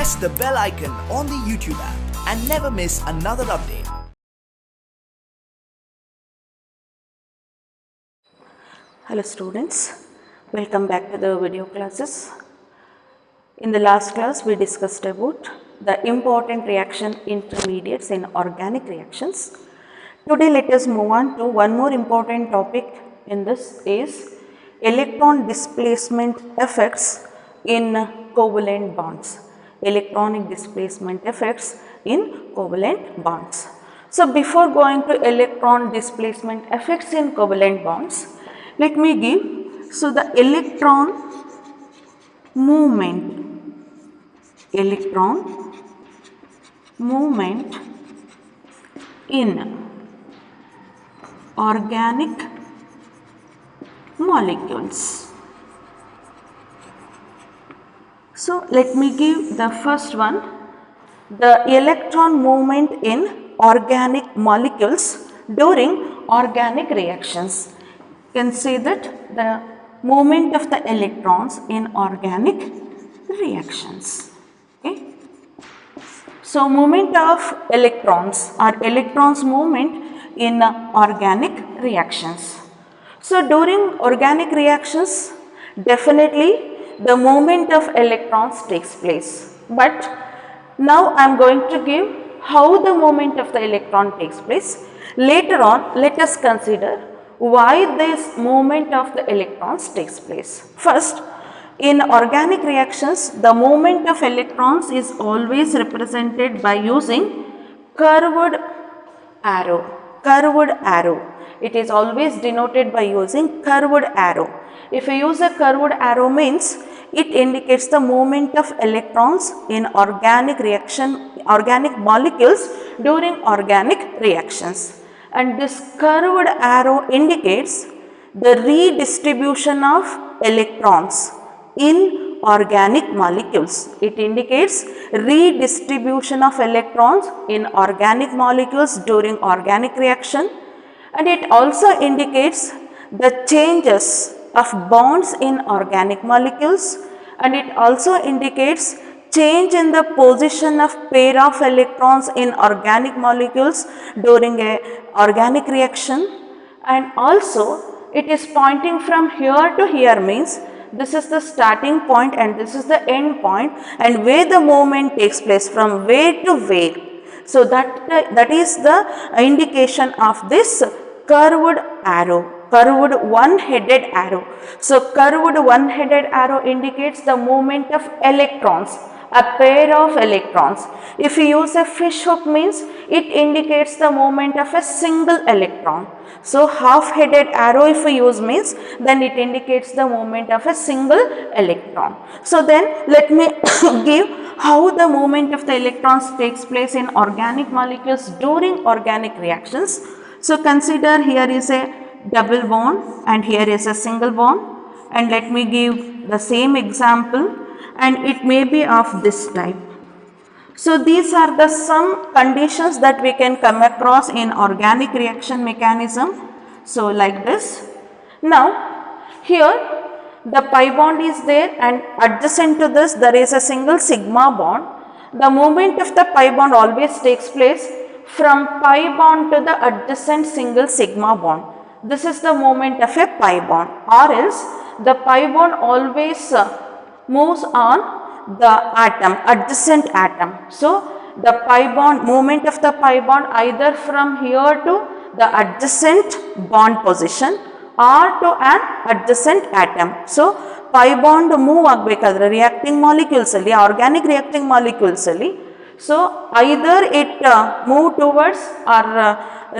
press the bell icon on the YouTube app and never miss another update. Hello students, welcome back to the video classes. In the last class we discussed about the important reaction intermediates in organic reactions. Today let us move on to one more important topic in this is electron displacement effects in covalent bonds. Electronic displacement effects in covalent bonds. So before going to electron displacement effects in covalent bonds, let me give, so the electron movement in organic molecules. So let me give the first one, the electron movement in organic molecules during organic reactions. You can say that the movement of the electrons in organic reactions. Okay. So movement of electrons or electrons movement in organic reactions. So during organic reactions, definitely the movement of electrons takes place. But now I am going to give how the movement of the electron takes place. Later on, let us consider why this movement of the electrons takes place. First, in organic reactions, the movement of electrons is always represented by using curved arrow. It is always denoted by using curved arrow. If you use a curved arrow means it indicates the movement of electrons in organic molecules during organic reactions. And this curved arrow indicates the redistribution of electrons in organic molecules. It indicates redistribution of electrons in organic molecules during organic reaction, and it also indicates the changes of bonds in organic molecules, and it also indicates change in the position of pair of electrons in organic molecules during a organic reaction. And also it is pointing from here to here means this is the starting point and this is the end point, and where the movement takes place from where to where. So that is the indication of this curved arrow, curved one-headed arrow. So curved one-headed arrow indicates the movement of electrons, a pair of electrons. If you use a fish hook means it indicates the movement of a single electron. So half-headed arrow if we use means then it indicates the movement of a single electron. So then let me give how the movement of the electrons takes place in organic molecules during organic reactions. So consider here is a double bond and here is a single bond, and let me give the same example, and it may be of this type. So these are the some conditions that we can come across in organic reaction mechanism. So like this. Now here the pi bond is there and adjacent to this there is a single sigma bond. The movement of the pi bond always takes place from pi bond to the adjacent single sigma bond. This is the movement of a pi bond, or else the pi bond always moves on the atom, adjacent atom. So the pi bond, movement of the pi bond either from here to the adjacent bond position or to an adjacent atom. So pi bond move ಆಗಬೇಕಾದ್ರೆ reacting molecules ಅಲ್ಲಿ, organic reacting molecules ಅಲ್ಲಿ, so either it move towards or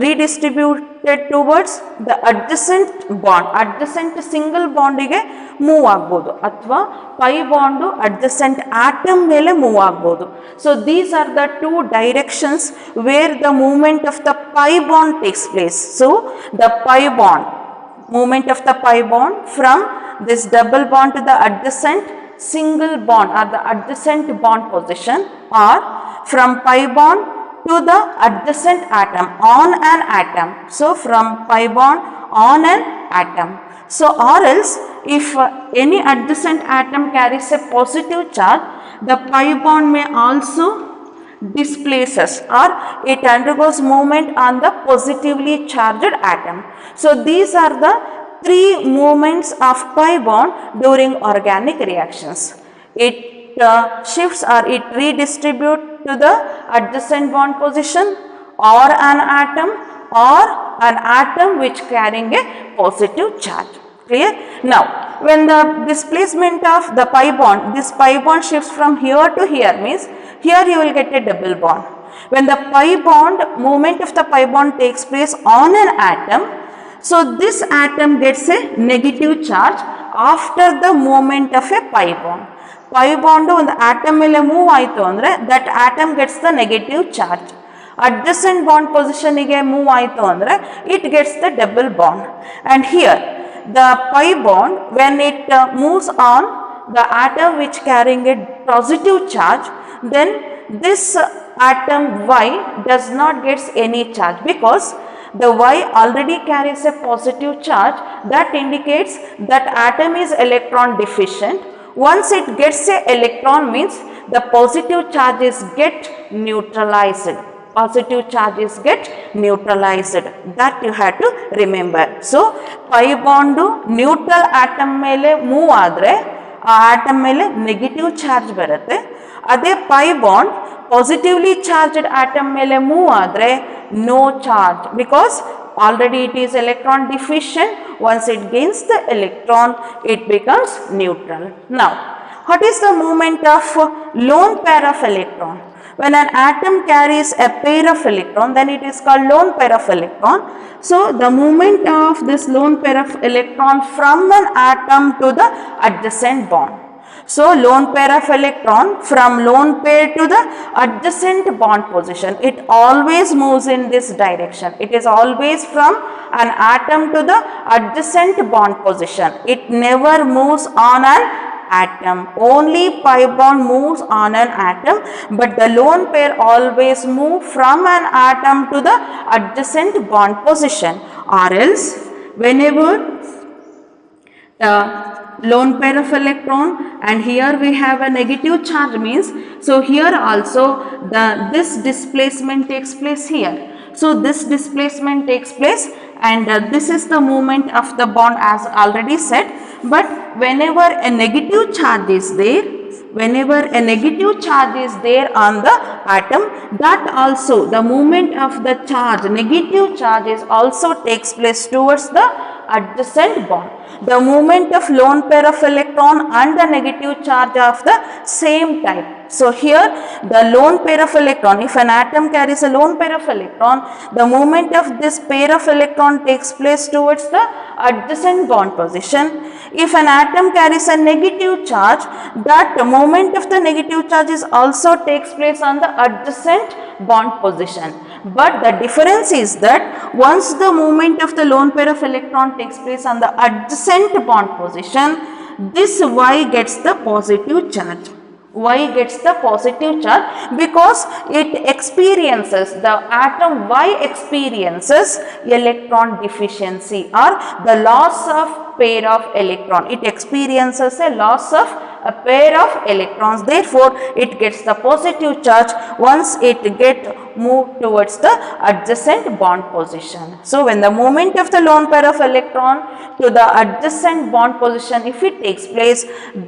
redistributed towards the adjacent bond, adjacent single bond ಗೆ move ಆಗಬಹುದು, ಅಥವಾ pi bond adjacent atom ಮೇಲೆ move ಆಗಬಹುದು. So these are the two directions where the movement of the pi bond takes place. So the pi bond, movement of the pi bond from this double bond to the adjacent single bond or the adjacent bond position, or from pi bond to the adjacent atom on an atom. So from pi bond on an atom. So or else if any adjacent atom carries a positive charge, the pi bond may also displaces or it undergoes movement on the positively charged atom. So these are the three movements of pi bond during organic reactions. It shifts or it redistributes to the adjacent bond position or an atom which carrying a positive charge. Clear? Now when the displacement of the pi bond, this pi bond shifts from here to here, means here you will get a double bond. When the pi bond, movement of the pi bond takes place on an atom, so this atom gets a negative charge after the movement of a pi bond. Pi bond on the atom ಮೇಲೆ move ಆಯಿತು ಅಂದರೆ that atom gets the negative charge. Adjacent bond position ಗೆ move ಆಯಿತು ಅಂದರೆ it gets the double bond. And here the pi bond, when it moves on the atom which carrying a positive charge, then this atom Y does not get any charge because the Y already carries a positive charge. That indicates that atom is electron deficient. Once it gets a electron, means the positive charges get neutralized. Positive charges get neutralized. That you have to remember. So pi bond neutral atom ಮೇಲೆ move ಆದರೆ ಆ atom ಮೇಲೆ negative charge ಬರುತ್ತೆ. ಅದೇ pi bond positively charged atom ಮೇಲೆ move ಆದರೆ no charge because already it is electron deficient. Once it gains the electron, it becomes neutral. Now what is the movement of lone pair of electron? When an atom carries a pair of electron, then it is called lone pair of electron. So the movement of this lone pair of electron from an atom to the adjacent bond. So lone pair of electron from lone pair to the adjacent bond position, it always moves in this direction. It is always from an atom to the adjacent bond position. It never moves on an atom. Only pi bond moves on an atom, but the lone pair always move from an atom to the adjacent bond position. Or else whenever lone pair of electron and here we have a negative charge, means so here also this displacement takes place here. So this displacement takes place and this is the movement of the bond as already said. But whenever a negative charge is there, on the atom, that also the movement of the charge, negative charges also takes place towards the adjacent bond. The movement of lone pair of electron and the negative charge of the same type. So here the lone pair of electron, if an atom carries a lone pair of electron, the movement of this pair of electron takes place towards the adjacent bond position. If an atom carries a negative charge, that moment of the negative charges also takes place on the adjacent bond position. But the difference is that once the movement of the lone pair of electron takes place on the adjacent bond position, this Y gets the positive charge. Y gets the positive charge because it experiences, the atom Y experiences electron deficiency or the loss of pair of electron. It experiences a loss of a pair of electrons. Therefore, it gets the positive charge once it moved towards the adjacent bond position. So when the movement of the lone pair of electron to the adjacent bond position, if it takes place,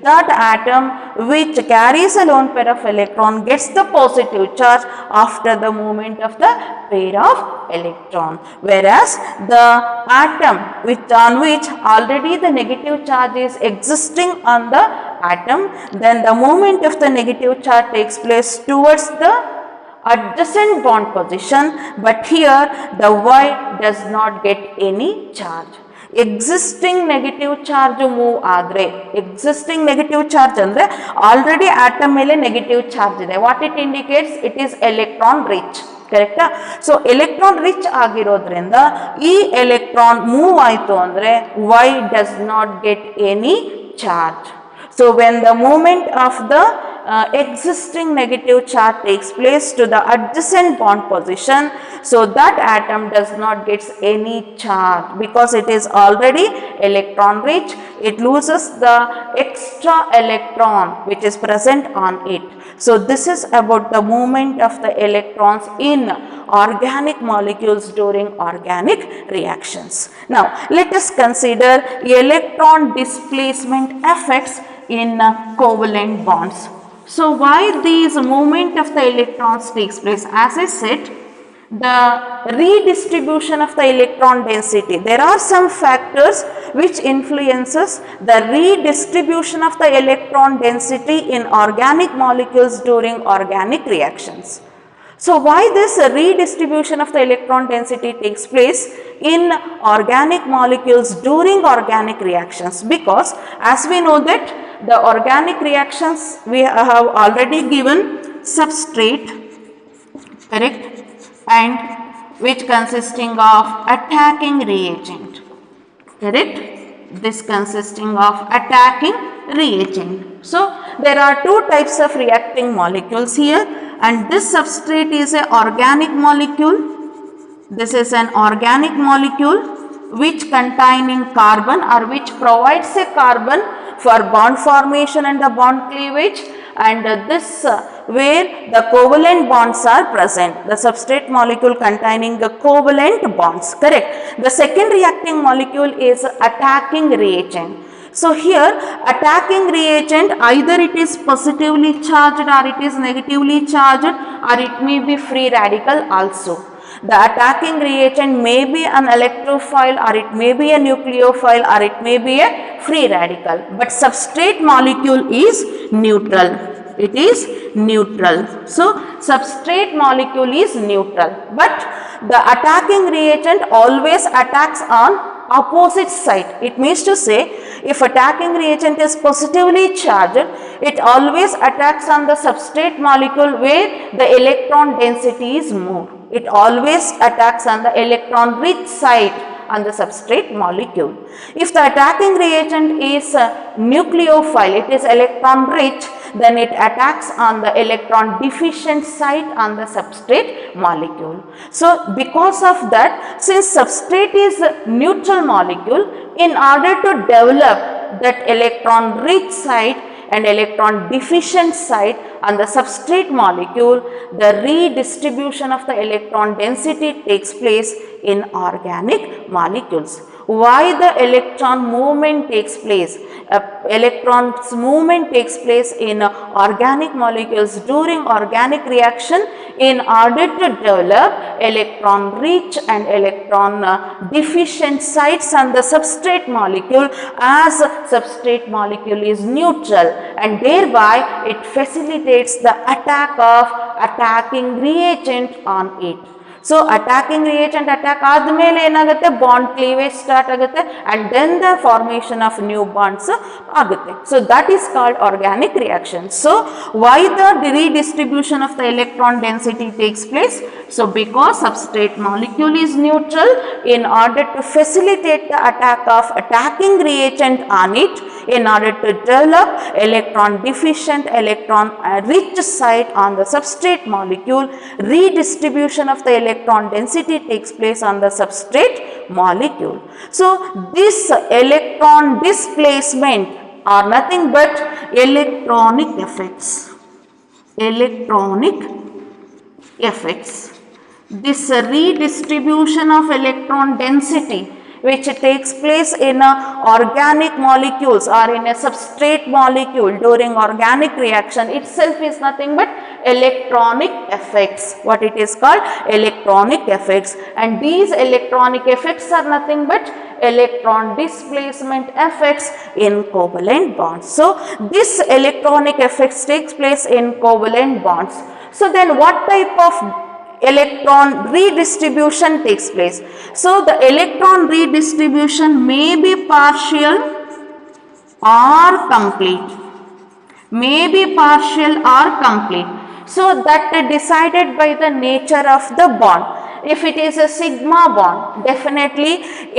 that atom which carries a lone pair of electron gets the positive charge after the movement of the pair of electron. Whereas the atom on which already the negative charge is existing on the atom, then the movement of the negative charge takes place towards the adjacent bond position, but here the Y does not get any charge. Existing negative charge move ಆದರೆ, existing negative charge ಅಂದರೆ already atom ಮೇಲೆ negative charge ಇದೆ. What it indicates? It is electron rich. ಕರೆಕ್ಟಾ? So electron rich ಆಗಿರೋದ್ರಿಂದ ಈ electron move ಆಯಿತು ಅಂದರೆ Y does not get any charge. So when the movement of the existing negative charge takes place to the adjacent bond position, so that atom does not get any charge because it is already electron rich. It loses the extra electron which is present on it. So this is about the movement of the electrons in organic molecules during organic reactions. Now let us consider electron displacement effects in covalent bonds. So why these movement of the electrons takes place? As I said, the redistribution of the electron density. There are some factors which influences the redistribution of the electron density in organic molecules during organic reactions. So why this redistribution of the electron density takes place in organic molecules during organic reactions? Because as we know that the organic reactions we have already given substrate, correct, and which consisting of attacking reagent, correct, this consisting of attacking reagent. So there are two types of reacting molecules here, and this substrate is an organic molecule. This is an organic molecule which containing carbon or which provides a carbon for bond formation and the bond cleavage, and this where the covalent bonds are present, the substrate molecule containing the covalent bonds, correct. The second reacting molecule is attacking reagent. So here attacking reagent, either it is positively charged or it is negatively charged, or it may be free radical also. The attacking reagent may be an electrophile, or it may be a nucleophile, or it may be a free radical, but substrate molecule is neutral. It is neutral. So substrate molecule is neutral, but the attacking reagent always attacks on opposite side. It means to say, if attacking reagent is positively charged, it always attacks on the substrate molecule where the electron density is more. It always attacks on the electron rich side on the substrate molecule. If the attacking reagent is nucleophile, it is electron rich, then it attacks on the electron deficient site on the substrate molecule. So because of that, since substrate is a neutral molecule, in order to develop that electron rich site and electron deficient site on the substrate molecule, the redistribution of the electron density takes place in organic molecules. Why the electron movement takes place? Electrons movement takes place in organic molecules during organic reaction in order to develop electron rich and electron deficient sites on the substrate molecule, as substrate molecule is neutral, and thereby it facilitates the attack of attacking reagent on it. So attacking reagent attack ಆದಮೇಲೆ ಏನಾಗುತ್ತೆ, bond cleavage start ಆಗುತ್ತೆ, and then the formation of new bonds ಆಗುತ್ತೆ. So that is called organic reaction. So why the redistribution of the electron density takes place? So because substrate molecule is neutral, in order to facilitate the attack of attacking reagent on it, in order to develop electron deficient, electron rich site on the substrate molecule, redistribution of the electron density takes place on the substrate molecule. So this electron displacement are nothing but electronic effects. Electronic effects. This redistribution of electron density which takes place in organic molecules or in a substrate molecule during organic reaction itself is nothing but electronic effects. What it is called? Electronic effects. And these electronic effects are nothing but electron displacement effects in covalent bonds. So this electronic effects takes place in covalent bonds. So then what type of electron redistribution takes place? So the electron redistribution may be partial or complete. May be partial or complete. So that decided by the nature of the bond. If it is a sigma bond, definitely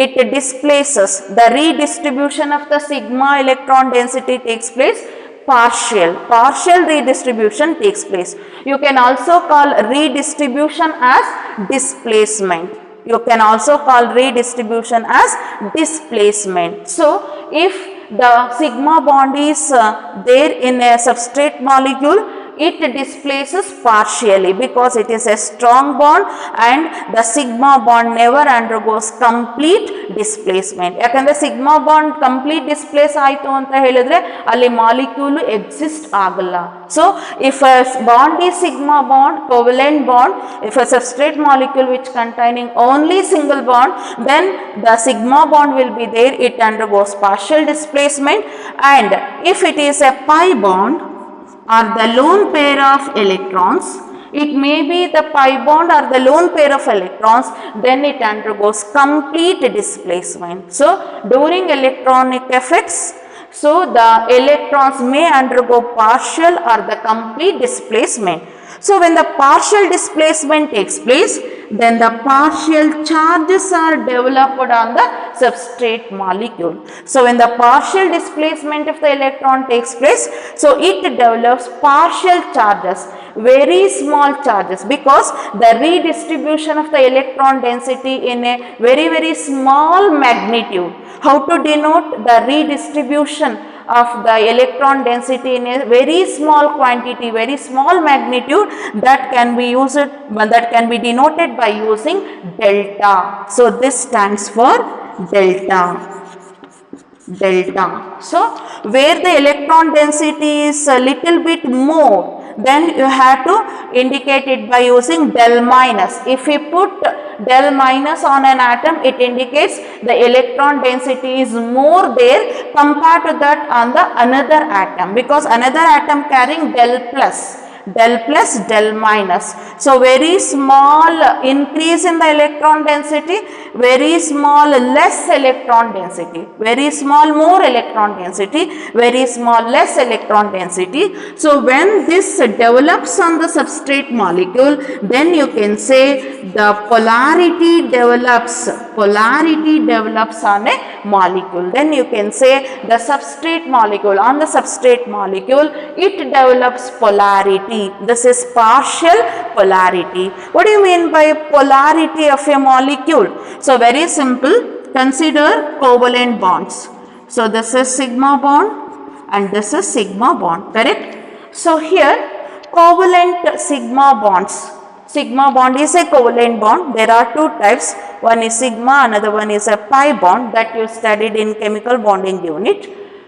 it displaces, the redistribution of the sigma electron density takes place partial redistribution takes place. You can also call redistribution as displacement. You can also call redistribution as displacement. So, if the sigma bond is there in a substrate molecule, it displaces partially because it is a strong bond and the sigma bond never undergoes complete displacement. ಯಾಕಂದ್ರೆ sigma bond complete displays ಆಯಿತು ಅಂತ ಹೇಳಿದ್ರೆ ಅಲ್ಲಿ molecule exist ಆಗಲ್ಲ. So if a bond is sigma bond, covalent bond, if a substrate molecule which containing only single bond, then the sigma bond will be there, it undergoes partial displacement. And if it is a pi bond or the lone pair of electrons, it may be the pi bond or the lone pair of electrons, then it undergoes complete displacement. So during electronic effects, so the electrons may undergo partial or the complete displacement. So when the partial displacement takes place, then the partial charges are developed on the substrate molecule. So when the partial displacement of the electron takes place, so it develops partial charges, very small charges, because the redistribution of the electron density in a very small magnitude. How to denote the redistribution of the electron density in a very small quantity, very small magnitude? That can be used, that can be denoted by using delta. So this stands for delta. So where the electron density is a little bit more, then you have to indicate it by using del minus. If we put del minus on an atom, it indicates the electron density is more there compared to that on the another atom, because another atom carrying del plus, del minus. So very small increase in the electron density, very small less electron density, very small more electron density, very small less electron density. So when this develops on the substrate molecule, then you can say the polarity develops on a molecule. Then you can say the substrate molecule, on the substrate molecule it develops polarity. This is partial polarity. What do you mean by polarity of a molecule? So very simple, consider covalent bonds. So this is sigma bond and this is sigma bond, correct? So here covalent sigma bonds. Sigma bond is a covalent bond. There are two types. One is sigma, another one is a pi bond that you studied in chemical bonding unit.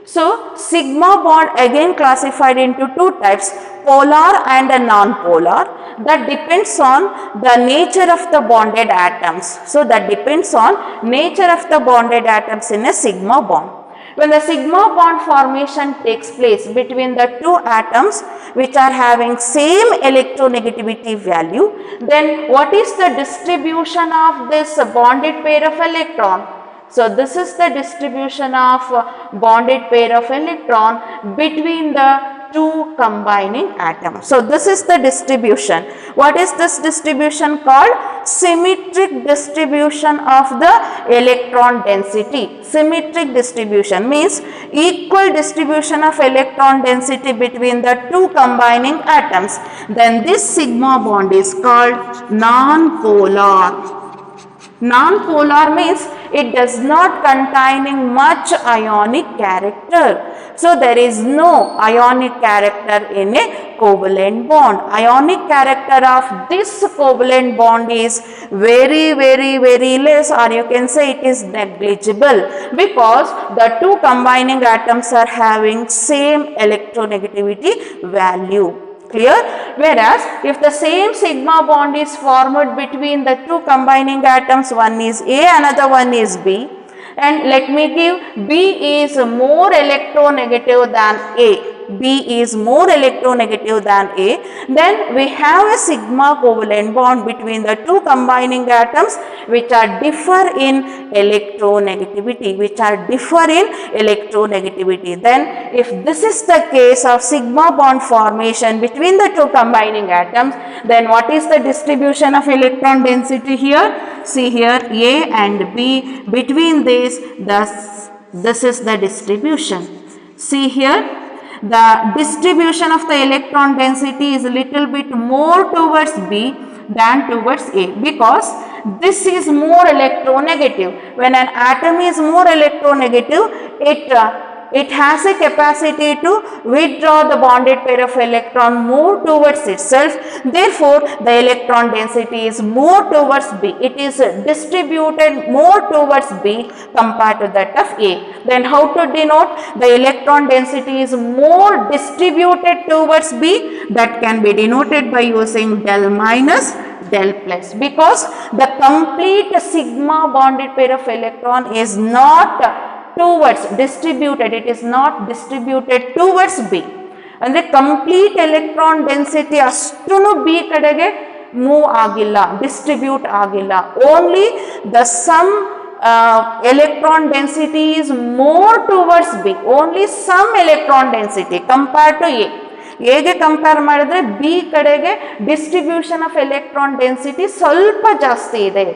So sigma bond again classified into two types, polar and a non-polar. That depends on the nature of the bonded atoms. So that depends on nature of the bonded atoms in a sigma bond. When the sigma bond formation takes place between the two atoms which are having same electronegativity value, then what is the distribution of this bonded pair of electron? So this is the distribution of bonded pair of electron between the two combining atoms. So this is the distribution. What is this distribution called? Symmetric distribution of the electron density. Symmetric distribution means equal distribution of electron density between the two combining atoms. Then this sigma bond is called non-polar. Non-polar means it does not containing much ionic character. So there is no ionic character in a covalent bond. Ionic character of this covalent bond is very less, or you can say it is negligible, because the two combining atoms are having same electronegativity value. Clear? Whereas if the same sigma bond is formed between the two combining atoms, one is A, another one is B, and let me give B is more electronegative than A, B is more electronegative than A, then we have a sigma covalent bond between the two combining atoms which are differ in electronegativity, Then if this is the case of sigma bond formation between the two combining atoms, then what is the distribution of electron density here? See here, A and B, between this is the distribution. See here, the distribution of the electron density is a little bit more towards B than towards A, because this is more electronegative. When an atom is more electronegative, it has a capacity to withdraw the bonded pair of electron more towards itself. Therefore, the electron density is more towards B. It is distributed more towards B compared to that of A. Then how to denote the electron density is more distributed towards B? That can be denoted by using del minus del plus, because the complete sigma bonded pair of electron is not towards distributed, it is not distributed towards B. ಅಂದರೆ complete electron density ಅಷ್ಟೂ B ಕಡೆಗೆ move ಆಗಿಲ್ಲ, distribute ಆಗಿಲ್ಲ. Only the some electron density is more towards B, only some electron density compared to A. ಹೇಗೆ compare ಮಾಡಿದ್ರೆ B ಕಡೆಗೆ distribution of electron density ಸ್ವಲ್ಪ ಜಾಸ್ತಿ ಇದೆ.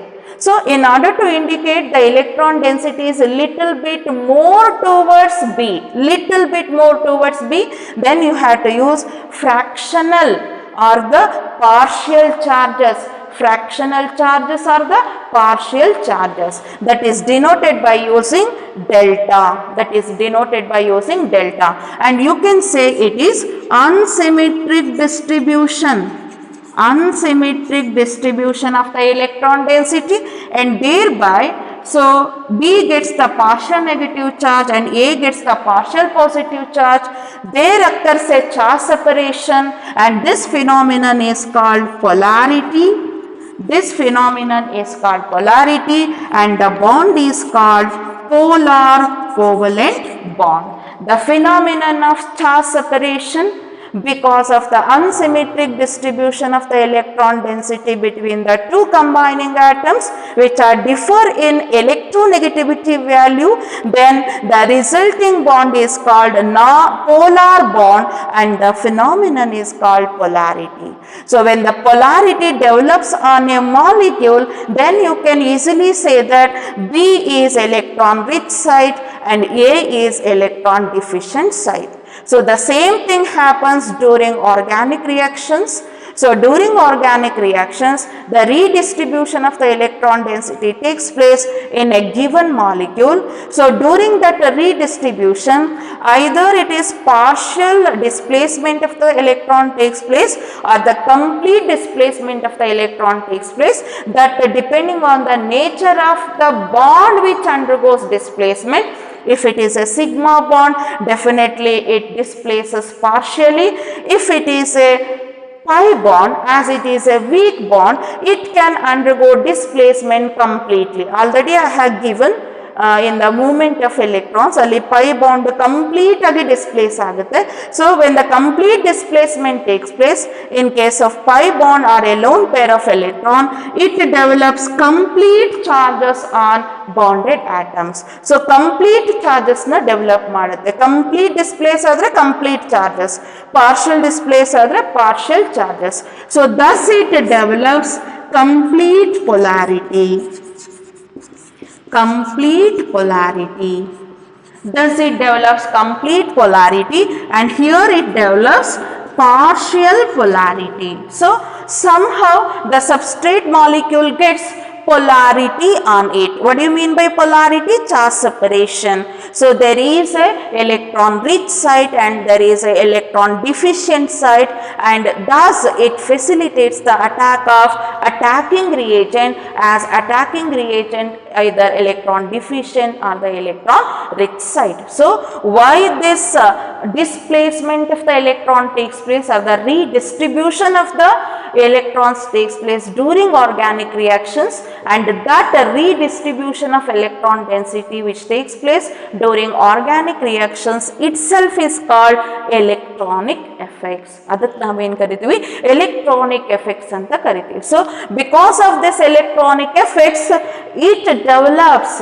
So, in order to indicate the electron density is a little bit more towards B, little bit more towards B, then you have to use fractional or the partial charges. Fractional charges are the partial charges, that is denoted by using delta, that is denoted by using delta, and you can say it is unsymmetric distribution, unsymmetric distribution of the electron density, and thereby so B gets the partial negative charge and A gets the partial positive charge. There occurs a charge separation, and this phenomenon is called polarity. This phenomenon is called polarity, and the bond is called polar covalent bond. The phenomenon of charge separation, because of the unsymmetric distribution of the electron density between the two combining atoms, which are differ in electronegativity value, then the resulting bond is called polar bond, and the phenomenon is called polarity. So, when the polarity develops on a molecule, then you can easily say that B is electron rich site and A is electron deficient site. So, the same thing happens during organic reactions. So, during organic reactions, the redistribution of the electron density takes place in a given molecule. So, during that redistribution, either it is partial displacement of the electron takes place or the complete displacement of the electron takes place, that depending on the nature of the bond which undergoes displacement. If it is a sigma bond, definitely it displaces partially. If it is a pi bond, as it is a weak bond, it can undergo displacement completely. Already I have given in the movement of electrons, ಅಲ್ಲಿ pi bond complete ಆಗಿ displace ಆಗುತ್ತೆ. So, when the complete displacement takes place, in case of pi bond or a lone pair of electron, it develops complete charges on bonded atoms. So, complete charges na develop ಮಾಡುತ್ತೆ. Complete displace ಆದರೆ complete charges, partial displace ಆದರೆ partial charges. So, thus it develops complete polarity. Complete polarity. Thus it develops complete polarity, and here it develops partial polarity. So, somehow the substrate molecule gets polarity on it. What do you mean by polarity? Charge separation. So, there is a electron rich site and there is a electron deficient site, and thus it facilitates the attack of attacking reagent, as attacking reagent either electron deficient or the electron rich site. So, why this displacement of the electron takes place, or the redistribution of the electrons takes place during organic reactions, and that redistribution of electron density which takes place during organic reactions itself is called electronic effects. ಅದಕ್ಕೆ ನಾವೇನು ಕರಿತೀವಿ? electronic effects ಅಂತ ಕರಿತೀವಿ. So, because of this electronic effects, it develops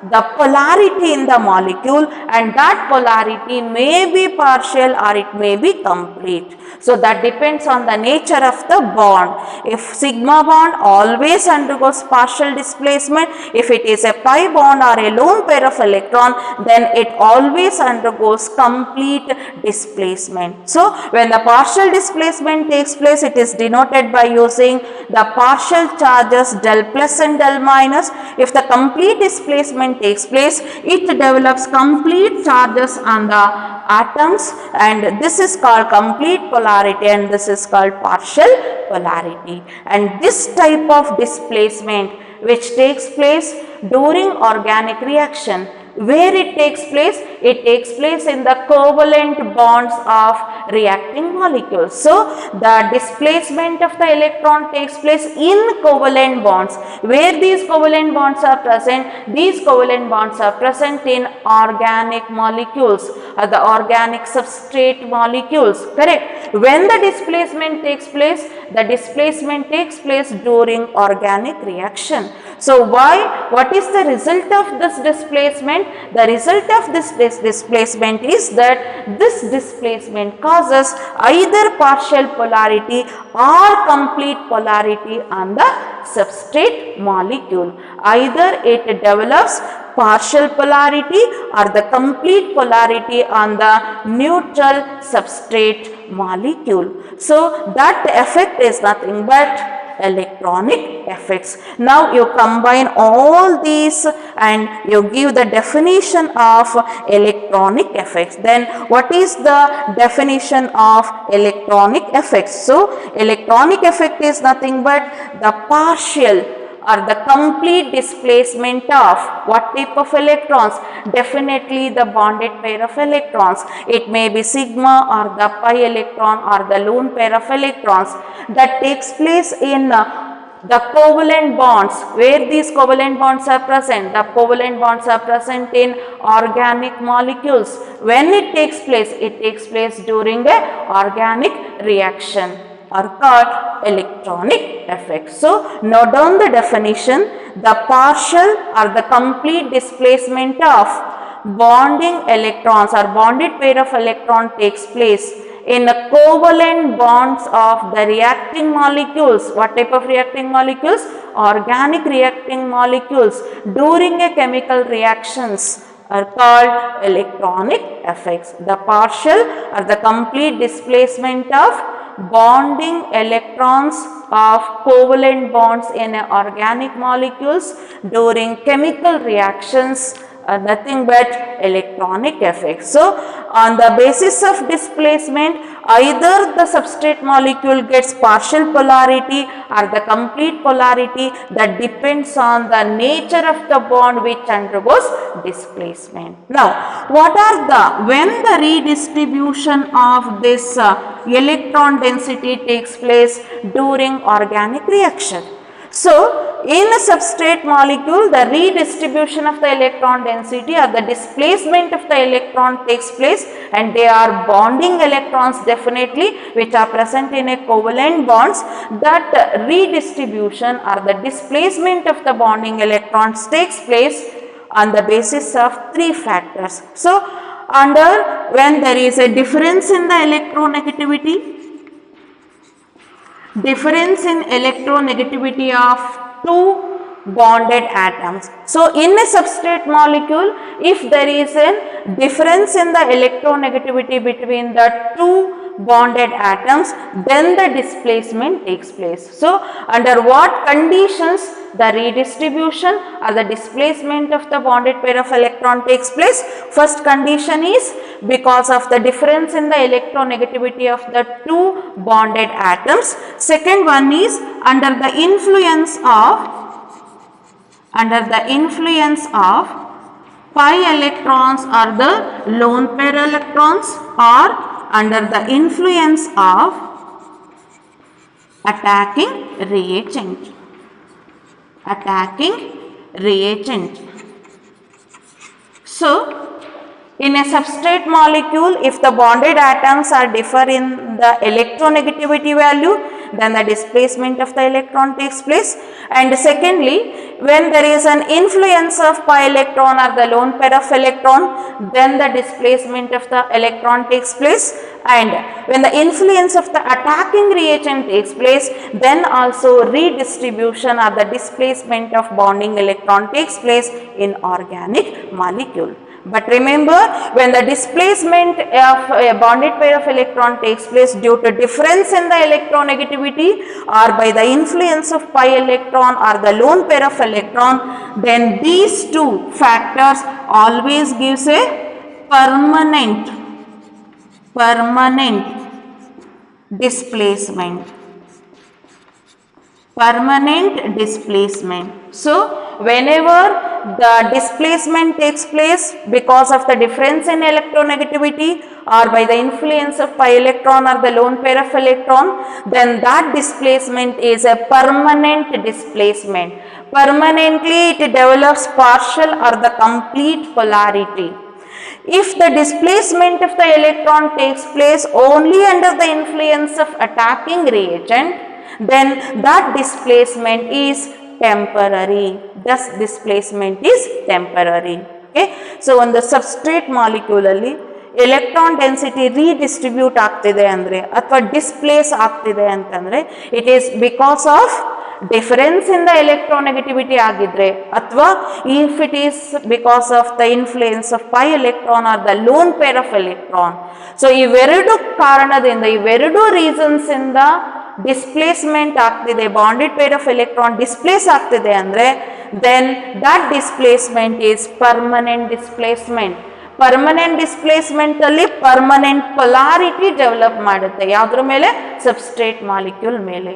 the polarity in the molecule, and that polarity may be partial or it may be complete. So that depends on the nature of the bond. If sigma bond always undergoes partial displacement, if it is a pi bond or a lone pair of electron, then it always undergoes complete displacement. So when the partial displacement takes place, it is denoted by using the partial charges del plus and del minus. If the complete displacement takes place, it develops complete charges on the atoms, and this is called complete polarity and this is called partial polarity. And this type of displacement which takes place during organic reaction, where it takes place? It takes place in the covalent bonds of reacting molecules. So the displacement of the electron takes place in covalent bonds. Where these covalent bonds are present? These covalent bonds are present in organic molecules or the organic substrate molecules, correct? When the displacement takes place, the displacement takes place during organic reaction. So what is the result of this displacement? The result of this displacement is that this displacement causes either partial polarity or complete polarity on the substrate molecule. Either it develops partial polarity or the complete polarity on the neutral substrate molecule. So that effect is nothing but electronic effects. Now you combine all these and you give the definition of electronic effects. Then what is the definition of electronic effects? So electronic effect is nothing but the partial or the complete displacement of what type of electrons? Definitely the bonded pair of electrons. It may be sigma or the pi electron or the lone pair of electrons that takes place in the covalent bonds. Where these covalent bonds are present? The covalent bonds are present in organic molecules. When it takes place during a organic reaction, are called electronic effects. So note down the definition. The partial or the complete displacement of bonding electrons or bonded pair of electron takes place in the covalent bonds of the reacting molecules. What type of reacting molecules? Organic reacting molecules during a chemical reactions are called electronic effects. The partial or the complete displacement of bonding electrons of covalent bonds in organic molecules during chemical reactions are nothing but electronic effects. So on the basis of displacement, either the substrate molecule gets partial polarity or the complete polarity. That depends on the nature of the bond which undergoes displacement. Now what are when the redistribution of this electron density takes place during organic reaction? So in a substrate molecule, the redistribution of the electron density or the displacement of the electron takes place, and they are bonding electrons definitely which are present in a covalent bonds. That redistribution or the displacement of the bonding electrons takes place on the basis of three factors. So when there is a difference in the electronegativity, difference in electronegativity of two bonded atoms. So in a substrate molecule, if there is a difference in the electronegativity between the two bonded atoms, then the displacement takes place. So under what conditions the redistribution or the displacement of the bonded pair of electron takes place? First condition is because of the difference in the electronegativity of the two bonded atoms. Second one is under the influence of pi electrons or the lone pair electrons, or under the influence of attacking reagent. So in a substrate molecule, if the bonded atoms are differ in the electronegativity value, then the displacement of the electron takes place. And secondly, when there is an influence of pi electron or the lone pair of electron, then the displacement of the electron takes place. And when the influence of the attacking reagent takes place, then also redistribution or the displacement of bonding electron takes place in organic molecule. But remember, when the displacement of a bonded pair of electron takes place due to difference in the electronegativity or by the influence of pi electron or the lone pair of electron, then these two factors always gives a permanent displacement. Permanent displacement. So, whenever the displacement takes place because of the difference in electronegativity or by the influence of pi electron or the lone pair of electron, then that displacement is a permanent displacement. Permanently it develops partial or the complete polarity. If the displacement of the electron takes place only under the influence of attacking reagent, then that displacement is temporary. Thus displacement is temporary. Okay. So, on the substrate molecule alli electron density redistribute ಆಗ್ತಿದೆ ಅಂದ್ರೆ ಅಥವಾ displace ಆಗ್ತಿದೆ ಅಂತಂದ್ರೆ it is because of difference in the electronegativity ಆಗಿದ್ರೆ ಅಥವಾ if it is because of the influence of pi electron or the lone pair of electron. So, ಇವೆರಡು ಕಾರಣದಿಂದ ಇವೆರಡು reasons ಇಂದ displacement ಆಗ್ತಿದೆ, bonded pair of electron displace ಆಗ್ತಿದೆ ಅಂದ್ರೆ then that displacement is permanent displacement. Permanent displacement ಅಲ್ಲಿ permanent polarity develop ಮಾಡುತ್ತೆ ಯಾವುದ್ರ ಮೇಲೆ substrate molecule ಮೇಲೆ.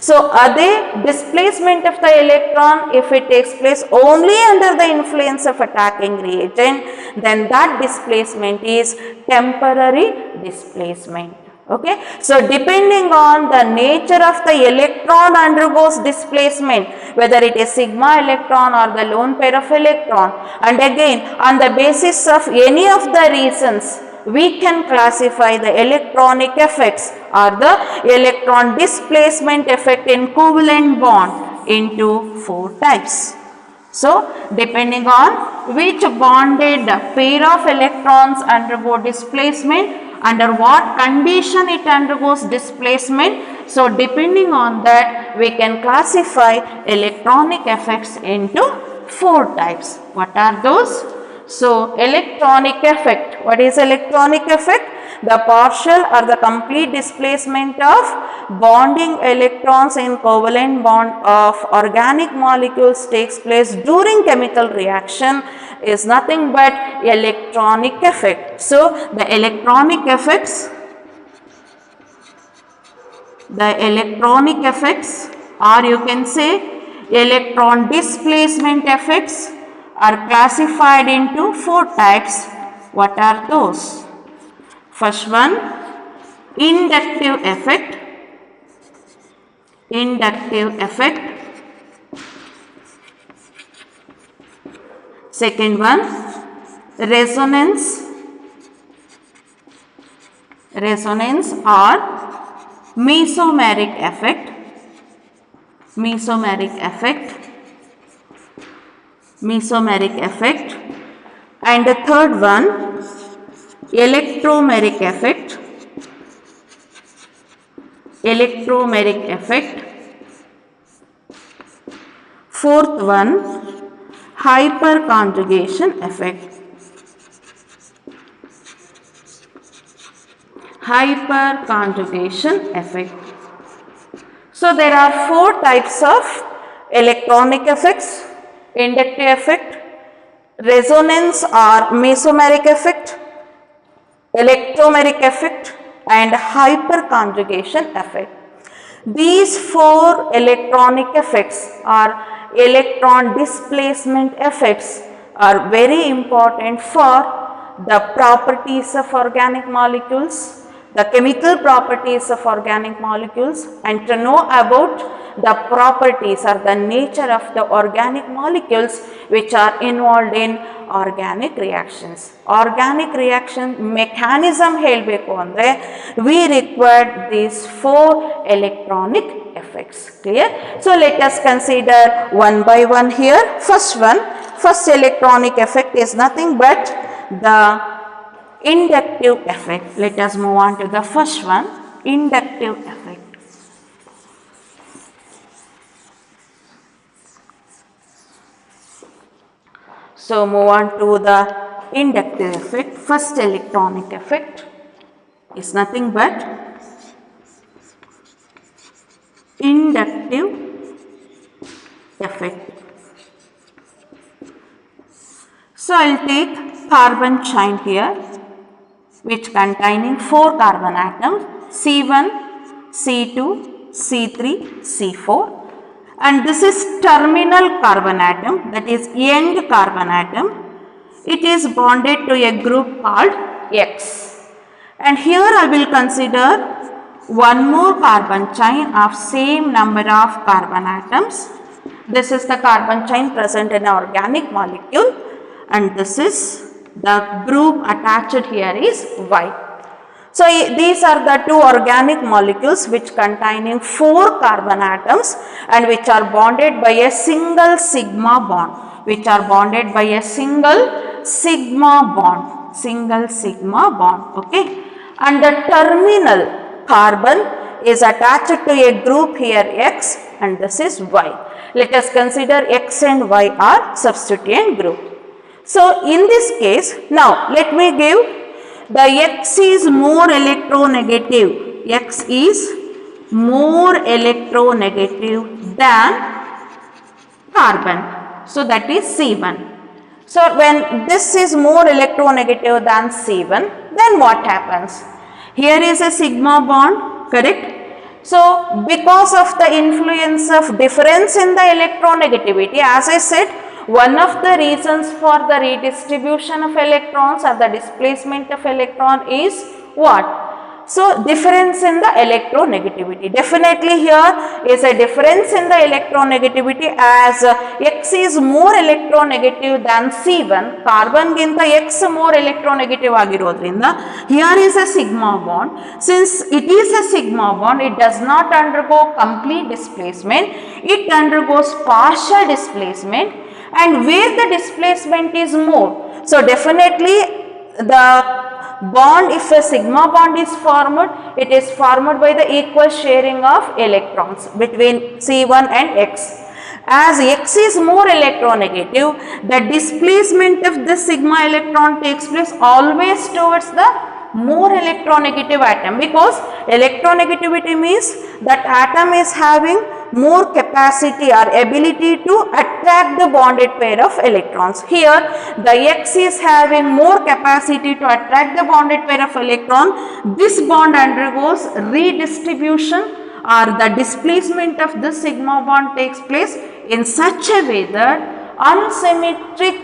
So ಅದೇ displacement of the electron if it takes place only under the influence of attacking reagent, then that displacement is temporary displacement. Okay. So, depending on the nature of the electron undergoes displacement, whether it is sigma electron or the lone pair of electron, and again on the basis of any of the reasons, we can classify the electronic effects or the electron displacement effect in covalent bond into 4 types. So, depending on which bonded pair of electrons undergo displacement, under what condition it undergoes displacement. So, depending on that we can classify electronic effects into 4 types. What are those? So, electronic effect. What is electronic effect? The partial or the complete displacement of bonding electrons in covalent bond of organic molecules takes place during chemical reaction is nothing but electronic effect. So, the electronic effects or you can say electron displacement effects are classified into 4 types. What are those? First one, inductive effect. Second one, resonance or mesomeric effect. And the third one, electromeric effect. Fourth one, hyperconjugation effect. So, there are 4 types of electronic effects: inductive effect, resonance or mesomeric effect, electromeric effect and hyperconjugation effect. These 4 electronic effects or electron displacement effects are very important for the properties of organic molecules, the chemical properties of organic molecules, and to know about the properties or the nature of the organic molecules which are involved in organic reactions. Organic reaction mechanism helbeku andre we require these 4 electronic effects. Clear? So let us consider one by one here. First electronic effect is nothing but the inductive effect. Let us move on to the first one, inductive effect. So move on to the inductive effect. First electronic effect is nothing but inductive effect. So I will take carbon chain here which containing 4 carbon atoms C1, C2, C3, C4, and this is terminal carbon atom, that is end carbon atom. It is bonded to a group called X, and here I will consider one more carbon chain of same number of carbon atoms. This is the carbon chain present in an organic molecule, and this is the group attached here is Y. So these are the 2 organic molecules which containing 4 carbon atoms and which are bonded by a single sigma bond, okay. And the terminal carbon is attached to a group here X, and this is Y. Let us consider X and Y are substituent group. So in this case, now let me give the X is more electronegative. X is more electronegative than carbon. So that is C1. So when this is more electronegative than C1, then what happens? Here is a sigma bond, correct? So because of the influence of difference in the electronegativity, as I said, one of the reasons for the redistribution of electrons or the displacement of electron is what? So difference in the electronegativity. Definitely here is a difference in the electronegativity, as X is more electronegative than C1. Carbon ginta X more electronegative agirodrinda here is a sigma bond. Since it is a sigma bond, it does not undergo complete displacement, it undergoes partial displacement, and where the displacement is more, so definitely the bond, if a sigma bond is formed, it is formed by the equal sharing of electrons between C1 and X. As X is more electronegative, the displacement of this sigma electron takes place always towards the more electronegative atom, because electronegativity means that atom is having more capacity or ability to attract the bonded pair of electrons. Here the X is having more capacity to attract the bonded pair of electron. This bond undergoes redistribution, or the displacement of this sigma bond takes place in such a way that unsymmetric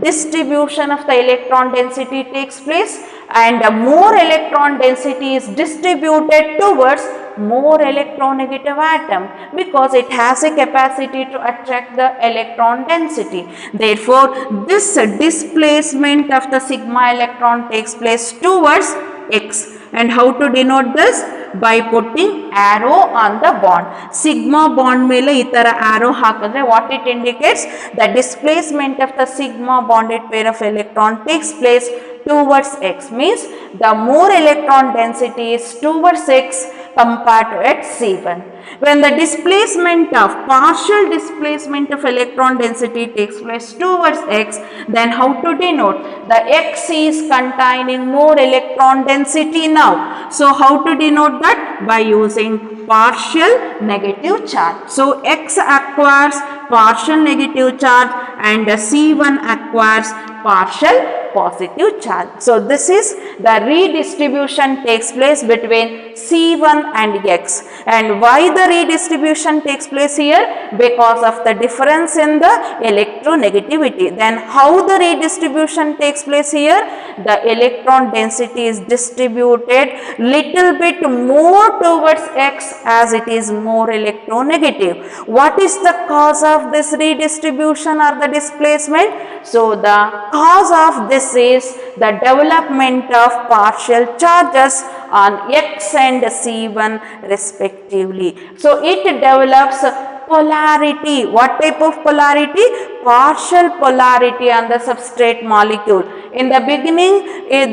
distribution of the electron density takes place, and more electron density is distributed towards more electronegative atom, because it has a capacity to attract the electron density. Therefore this displacement of the sigma electron takes place towards X. And how to denote this? By putting arrow on the bond. Sigma bond mele itara arrow hakadre what it indicates? The displacement of the sigma bonded pair of electron takes place towards X, means the more electron density is towards X compared to at C1. When the displacement of partial displacement of electron density takes place towards X, then how to denote? The X is containing more electron density now. So how to denote that? By using partial negative charge. So X acquires partial negative charge and C1 acquires partial positive charge. So this is the redistribution takes place between C1 and X. And why the redistribution takes place here? Because of the difference in the electronegativity. Then how the redistribution takes place here? The electron density is distributed little bit more towards X as it is more electronegative. What is the cause of this redistribution or the displacement? So the cause of this is the development of partial charges on X and C1 respectively. So it develops polarity. What type of polarity? Partial polarity on the substrate molecule. In the beginning,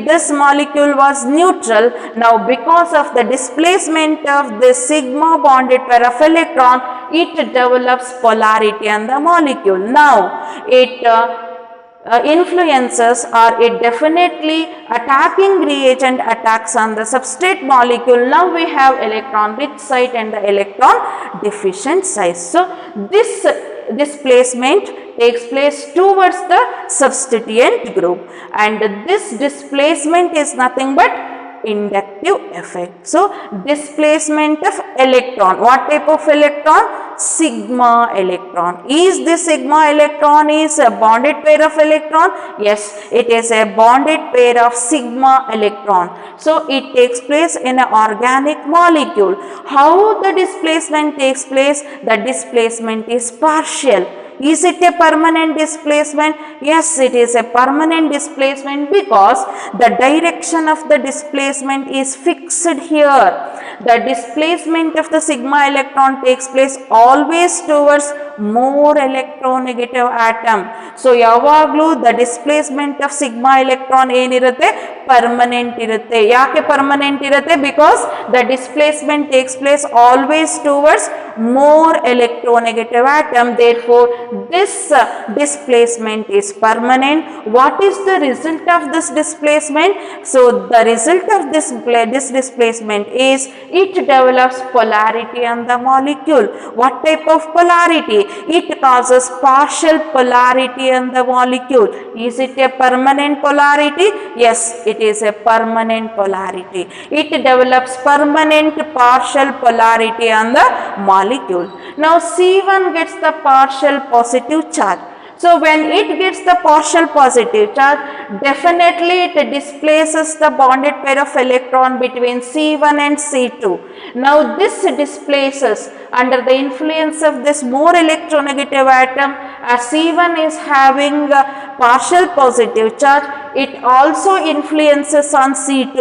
this molecule was neutral. Now, because of the displacement of the sigma bonded pair of electron, it develops polarity on the molecule. Now, it influences or it definitely attacking reagent attacks on the substrate molecule. Now we have electron rich site and the electron deficient site. So this displacement takes place towards the substituent group, and this displacement is nothing but inductive effect. So displacement of electron. What type of electron? Sigma electron. Is this sigma electron is a bonded pair of electron? Yes, it is a bonded pair of sigma electron. So it takes place in an organic molecule. How the displacement takes place? The displacement is partial. Is it a permanent displacement? Yes, it is a permanent displacement because the direction of the displacement is fixed here. The displacement of the sigma electron takes place always towards more electronegative atom. So yavaglu the displacement of sigma electron ಏನಿರುತ್ತೆ permanent ಇರುತ್ತೆ. ಯಾಕೆ permanent ಇರುತ್ತೆ? Because the displacement takes place always towards more electronegative atom. Therefore this displacement is permanent. What is the result of this displacement? So the result of this displacement is it develops polarity on the molecule. What type of polarity? It causes partial polarity on the molecule. Is it a permanent polarity? Yes, it is a permanent polarity. It develops permanent partial polarity on the molecule. Now C1 gets the partial positive charge. So when it gets the partial positive charge, definitely it displaces the bonded pair of electron between C1 and C2. Now this displaces under the influence of this more electronegative atom, as C1 is having a partial positive charge, it also influences on C2.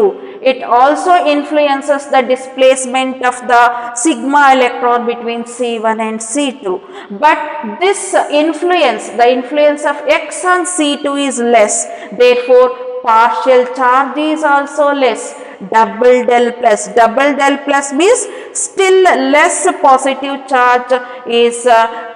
It also influences the displacement of the sigma electron between C1 and C2. But this influence, the influence of X on C2 is less. Therefore, partial charge is also less. Double del plus means still less positive charge is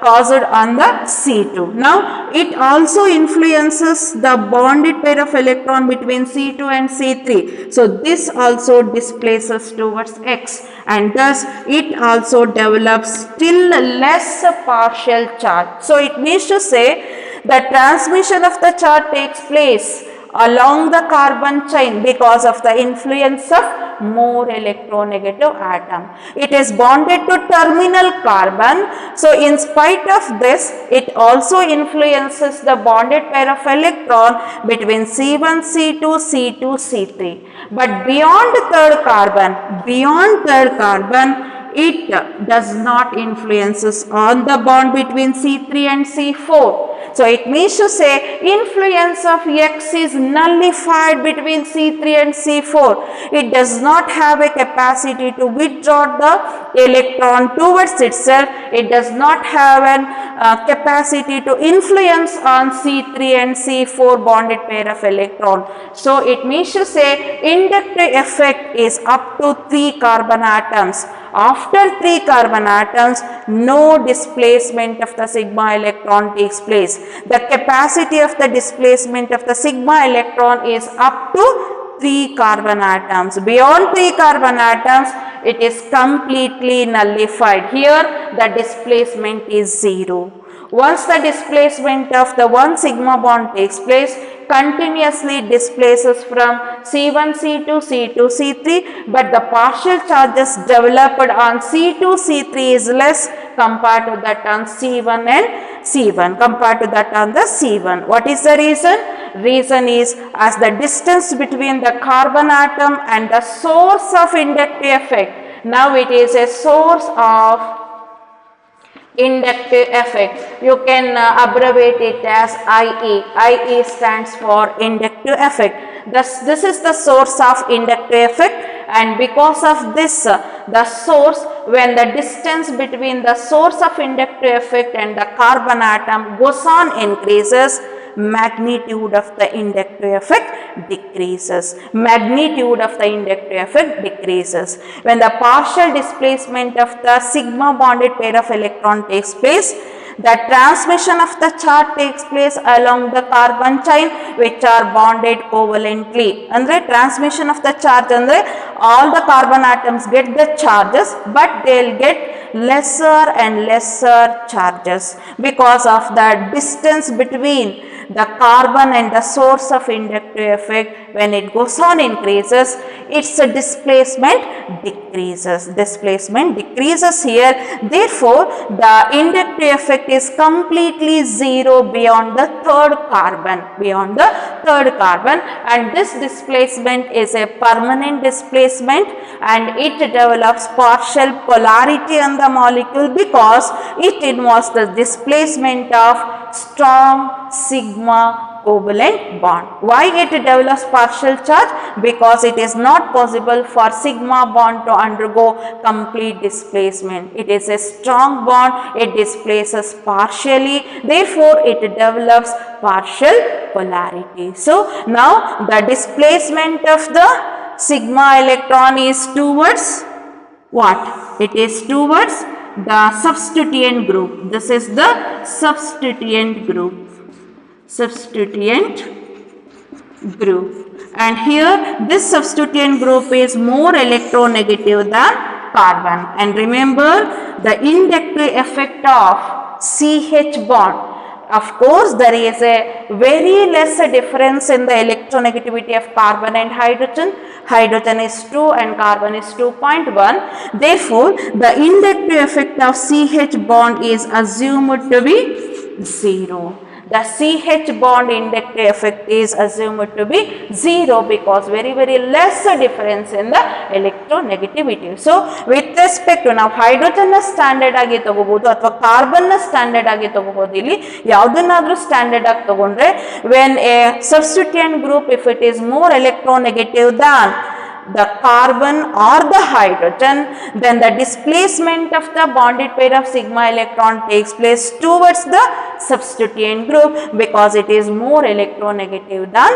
caused on the C2. Now it also influences the bonded pair of electron between C2 and C3. So this also displaces towards X, and thus it also develops still less partial charge. So it means to say the transmission of the charge takes place along the carbon chain because of the influence of more electronegative atom. It is bonded to terminal carbon. So in spite of this, it also influences the bonded pair of electron between C1, C2, C2, C3. But beyond third carbon, it does not influences on the bond between C3 and C4. So it means to say influence of X is nullified between C3 and C4. It does not have a capacity to withdraw the electron towards itself. It does not have an capacity to influence on C3 and C4 bonded pair of electron. So it means to say inductive effect is up to 3 carbon atoms. After 3 carbon atoms, no displacement of the sigma electron takes place. The capacity of the displacement of the sigma electron is up to 3 carbon atoms. Beyond 3 carbon atoms, it is completely nullified. Here, the displacement is 0. Once the displacement of the one sigma bond takes place, continuously displaces from C1, C2, C2, C3, but the partial charges developed on C2, C3 is less compared to that on C1 and C1, compared to that on the C1. What is the reason? Reason is as the distance between the carbon atom and the source of inductive effect. Now it is a source of inductive effect. You can abbreviate it as IE. IE stands for inductive effect. This is the source of inductive effect, and because of this, the source, when the distance between the source of inductive effect and the carbon atom goes on increases, magnitude of the inductive effect decreases. Magnitude of the inductive effect decreases. When the partial displacement of the sigma bonded pair of electron takes place, the transmission of the charge takes place along the carbon chain which are bonded covalently. Andre transmission of the charge andre all the carbon atoms get the charges, but they will get lesser and lesser charges because of the distance between the carbon and the source of inductive effect. When it goes on increases, its displacement decreases. Displacement decreases here. Therefore, the inductive effect is completely zero beyond the third carbon. Beyond the third carbon, and this displacement is a permanent displacement, and it develops partial polarity on the molecule because it involves the displacement of strong sigma covalent bond. Why it develops partial charge? Because it is not possible for sigma bond to undergo complete displacement. It is a strong bond, it displaces partially, therefore it develops partial polarity. So now the displacement of the sigma electron is towards what? It is towards the substituent group. This is the substituent group. Substituent group. And here this substituent group is more electronegative than carbon. And remember the inductive effect of CH bond. Of course, there is a very less difference in the electronegativity of carbon and hydrogen. Hydrogen is 2 and carbon is 2.1. Therefore, the inductive effect of CH bond is assumed to be 0. The CH bond inductive effect is assumed to be 0 because very less difference in the electronegativity. So, with respect to now hydrogen standard agi tagobodu athwa carbon standard agi tagobodu illi yavudanadru standard agi tagondre when a substituent group, if it is more electronegative than the carbon or the hydrogen, then the displacement of the bonded pair of sigma electron takes place towards the substituent group because it is more electronegative than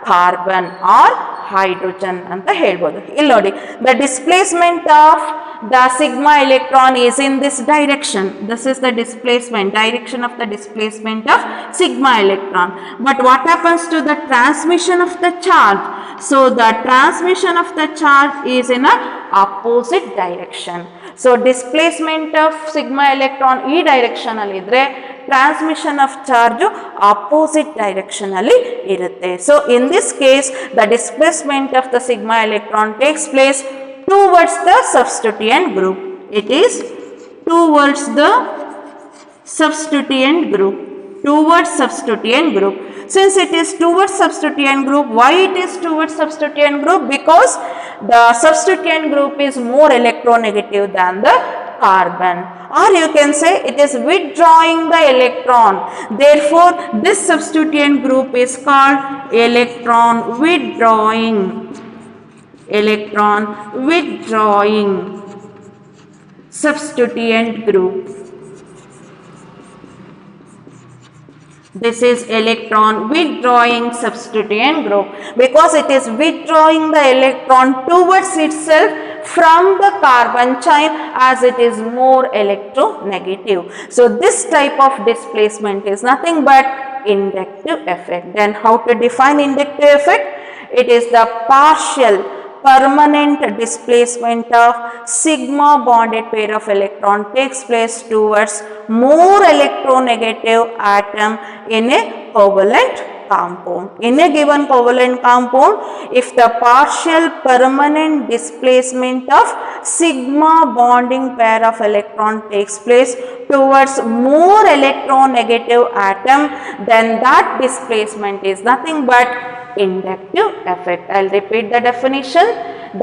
carbon or hydrogen anta helbodu. Illi nodi, the displacement of the sigma electron is in this direction. This is the displacement, direction of the displacement of sigma electron. But what happens to the transmission of the charge? So the transmission of the charge is in a opposite direction. So displacement of sigma electron e direction alli idre transmission of charge opposite direction alli irutte. So in this case the displacement of the sigma electron takes place towards the substituent group. It is towards the substituent group. Towards substituent group. Since it is towards substituent group, why it is towards substituent group? Because the substituent group is more electronegative than the carbon, or you can say it is withdrawing the electron. Therefore, this substituent group is called electron withdrawing. Electron withdrawing substituent group. This is electron withdrawing substituent group because it is withdrawing the electron towards itself from the carbon chain as it is more electronegative. So this type of displacement is nothing but inductive effect. Then how to define inductive effect? It is the partial permanent displacement of sigma bonded pair of electron takes place towards more electronegative atom in a covalent compound. In a given covalent compound, if the partial permanent displacement of sigma bonding pair of electron takes place towards more electronegative atom, then that displacement is nothing but inductive effect. I will repeat the definition.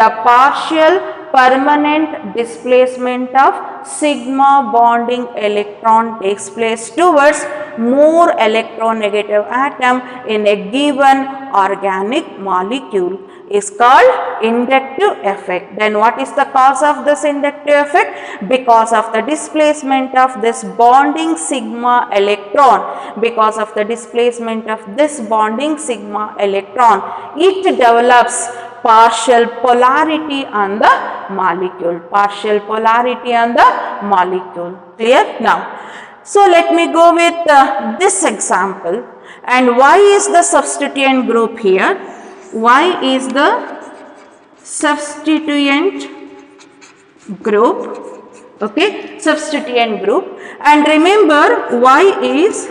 The partial permanent displacement of sigma bonding electron takes place towards more electronegative atom in a given organic molecule is called inductive effect. Then what is the cause of this inductive effect? Because of the displacement of this bonding sigma electron, because of the displacement of this bonding sigma electron, it develops partial polarity on the molecule, partial polarity on the molecule. Clear now? So let me go with this example. And why is the substituent group here? Y is the substituent group, okay, substituent group, and remember Y is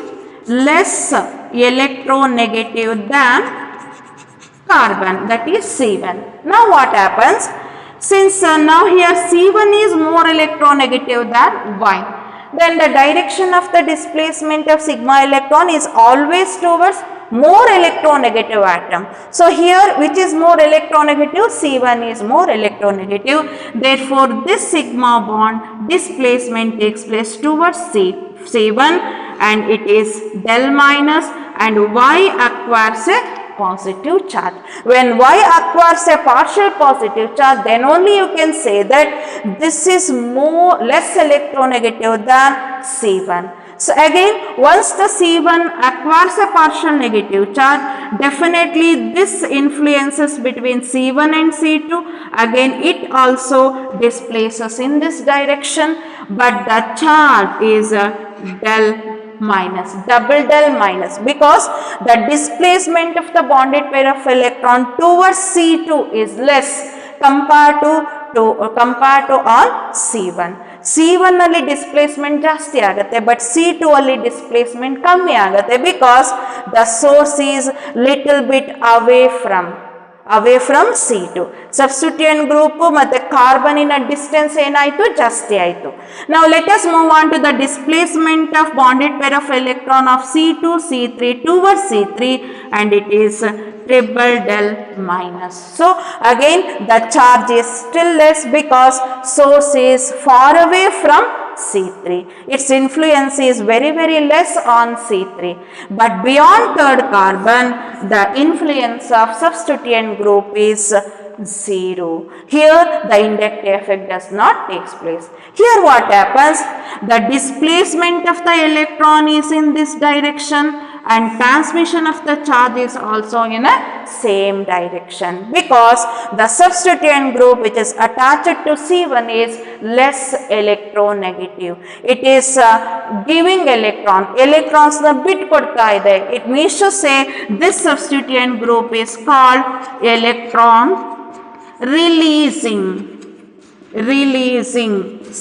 less electronegative than carbon, that is C1. Now what happens? Since now here C1 is more electronegative than Y, then the direction of the displacement of sigma electron is always towards more electronegative atom. So here which is more electronegative? C1 is more electronegative. Therefore this sigma bond displacement takes place towards C1 and it is del minus, and Y acquires a positive charge. When Y acquires a partial positive charge, then only you can say that this is less electronegative than C1. So again, once the C1 acquires a partial negative charge, definitely this influences between C1 and C2. Again, it also displaces in this direction, but the charge is del minus, double del minus, because the displacement of the bonded pair of electron towards C2 is less compared to on C1. C1 ಅಲ್ಲಿ displacement ಜಾಸ್ತಿ ಆಗುತ್ತೆ, but C2 ಅಲ್ಲಿ displacement ಕಮ್ಮಿ ಆಗುತ್ತೆ, because the source is little bit away from C2. Substituent group ಮತ್ತು ಕಾರ್ಬನಿನ distance ಏನಾಯಿತು? ಜಾಸ್ತಿ ಆಯಿತು. ನಾವು let us move on to the displacement of bonded pair of electron of C2, C3 towards C3, and it is triple del minus. So again the charge is still less because source is far away from C3. Its influence is very less on C3. But beyond third carbon, the influence of substituent group is 0. Here the inductive effect does not take place. Here what happens? The displacement of the electron is in this direction, and transmission of the charge is also in a same direction, because the substituent group which is attached to C1 is less electronegative. It is giving electrons na bit kodta ide. It means to say this substituent group is called electron releasing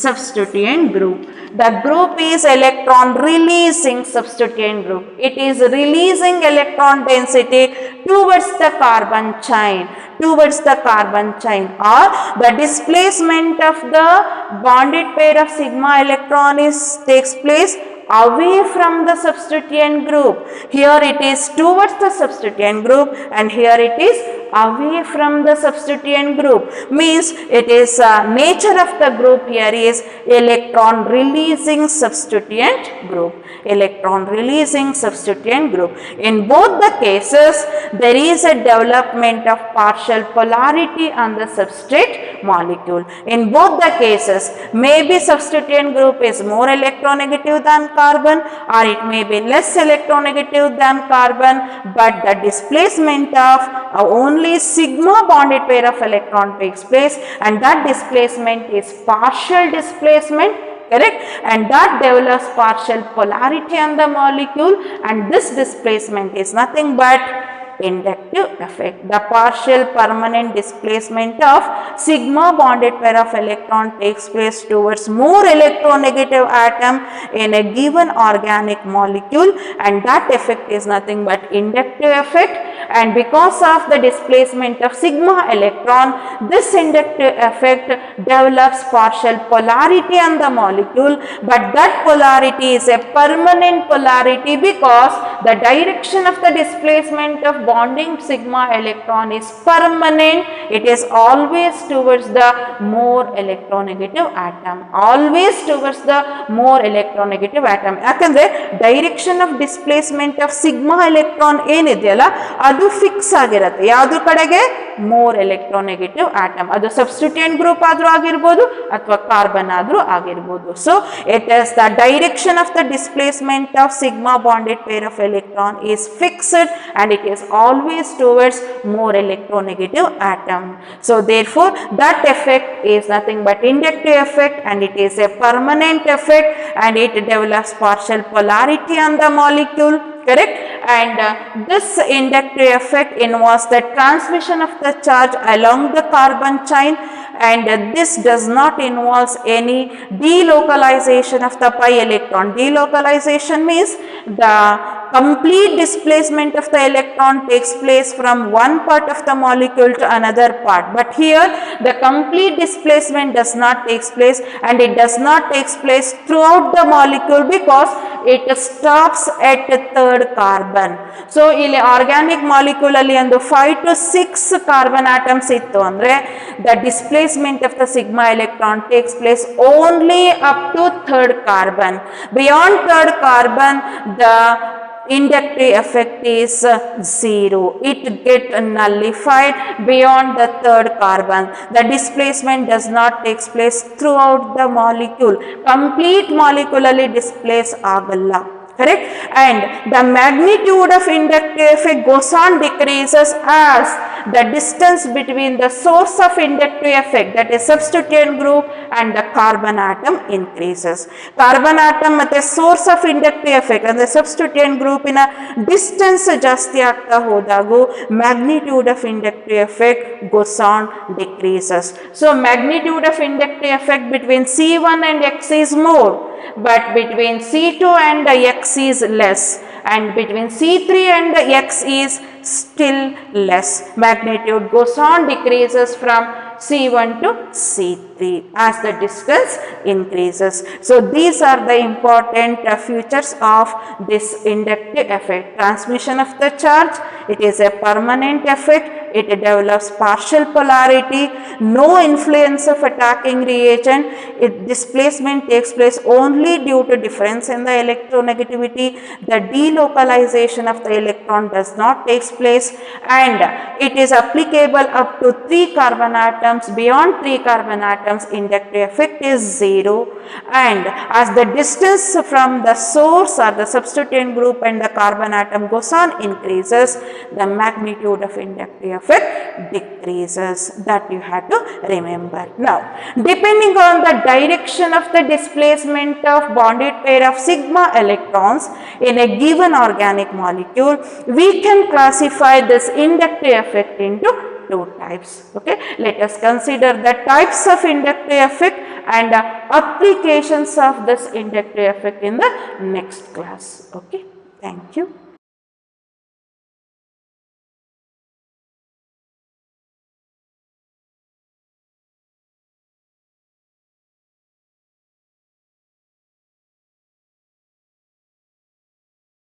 substituent group. The group is electron releasing substituent group. It is releasing electron density towards the carbon chain, or the displacement of the bonded pair of sigma electron takes place away from the substituent group. Here it is towards the substituent group, and here it is away from the substituent group. Means it is nature of the group here is electron releasing substituent group. In both the cases there is a development of partial polarity on the substrate molecule. In both the cases, maybe substituent group is more electronegative than carbon, or it may be less electronegative than carbon, but the displacement of only sigma bonded pair of electron takes place, and that displacement is partial displacement, correct, and that develops partial polarity on the molecule, and this displacement is nothing but inductive effect. The partial permanent displacement of sigma bonded pair of electron takes place towards more electronegative atom in a given organic molecule, and that effect is nothing but inductive effect. And because of the displacement of sigma electron, this inductive effect develops partial polarity on the molecule, but that polarity is a permanent polarity because the direction of the displacement of bonding sigma electron is permanent. It is always towards the more electronegative atom, always towards the more electronegative atom. ಯಾಕಂದ್ರೆ direction of displacement of sigma electron ಏನಿದೆಯಲ್ಲ ಅದು fix ಆಗಿರುತ್ತೆ ಯಾವ್ದ್ರ ಕಡೆಗೆ more electronegative atom, ಅದು substituent group ಆದ್ರೂ ಆಗಿರ್ಬೋದು ಅಥವಾ ಕಾರ್ಬನ್ ಆದ್ರೂ ಆಗಿರ್ಬೋದು. So it is the direction of the displacement of sigma bonded pair of electron is fixed and it is always towards more electronegative atom. So therefore that effect is nothing but inductive effect, and it is a permanent effect, and it develops partial polarity on the molecule, correct? And this inductive effect involves the transmission of the charge along the carbon chain, and this does not involve any delocalization of the pi electron. Delocalization means the complete displacement of the electron takes place from one part of the molecule to another part, but here the complete displacement does not take place, and it does not take place throughout the molecule because it stops at the third carbon. So ಇಲ್ಲಿ organic molecule ಅಲ್ಲಿ ಒಂದು 5 to 6 carbon atoms ಇತ್ತು ಅಂದ್ರೆ the displacement of the sigma electron takes place only up to third carbon. Beyond third carbon the inductive effect is zero. It get nullified beyond the third carbon. The displacement does not take place throughout the molecule. Complete molecularly displace agalla. Correct? And the magnitude of inductive effect goes on decreases as the distance between the source of inductive effect, that is substituent group, and the carbon atom increases. Carbon atom ಮತ್ತೆ source of inductive effect ಅಂದ್ರೆ substituent group ಇನ distance ಜಾಸ್ತಿ ಆಗ್ತಾ ಹೋದಾಗೂ magnitude of inductive effect goes on decreases. So magnitude of inductive effect between C1 and X is more, but between C2 and X is less, and between C3 and X is still less. Magnitude goes on decreases from C1 to C3 as the distance increases. So these are the important features of this inductive effect. Transmission of the charge, it is a permanent effect. It develops partial polarity, no influence of attacking reagent. Its displacement takes place only due to difference in the electronegativity. The delocalization of the electron does not take place, and it is applicable up to 3 carbon atoms. Beyond 3 carbon atoms, inductive effect is zero, and as the distance from the source or the substituent group and the carbon atom goes on increases, the magnitude of inductive effect decreases. That you have to remember. Now, depending on the direction of the displacement of bonded pair of sigma electrons in a given organic molecule, we can classify this inductive effect into 2 types. Okay, let us consider the types of inductive effect and applications of this inductive effect in the next class. Okay, thank you.